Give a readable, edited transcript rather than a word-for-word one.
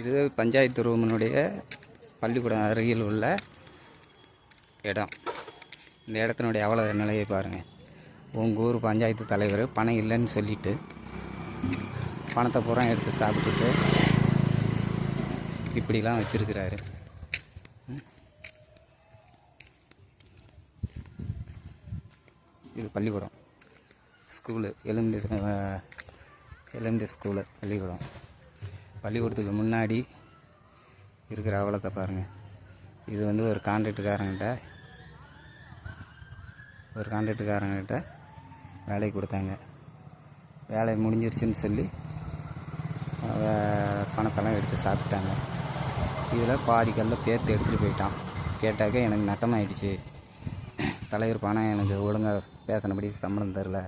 இது பஞ்சாயத்து ரூமினுடைய பள்ளிக்கூடம் அருகில் உள்ள இடம். இந்த இடத்தினுடைய அவ்வளோ நிலையை பாருங்கள். உங்கள் ஊர் பஞ்சாயத்து தலைவர் பணம் இல்லைன்னு சொல்லிவிட்டு பணத்தை பூரா எடுத்து சாப்பிட்டுட்டு இப்படிலாம் வச்சுருக்கிறாரு. இது பள்ளிக்கூடம், ஸ்கூலு, எலும்பு ஸ்கூலு பள்ளிக்கூடம். பள்ளிக்கூடத்துக்கு முன்னாடி இருக்கிற அவலத்தை பாருங்கள். இது வந்து ஒரு கான்ட்ராக்டுக்காரங்கிட்ட வேலை கொடுத்தாங்க. வேலை முடிஞ்சிருச்சுன்னு சொல்லி பணத்தெல்லாம் எடுத்து சாப்பிட்டாங்க. இதில் பாதி கல்ல பேர்த்து எடுத்துகிட்டு போயிட்டான். கேட்டாக்க எனக்கு நட்டமாயிடுச்சு, தலைவர் பணம் எனக்கு ஒழுங்காக பேசினபடி சம்பளம் தரல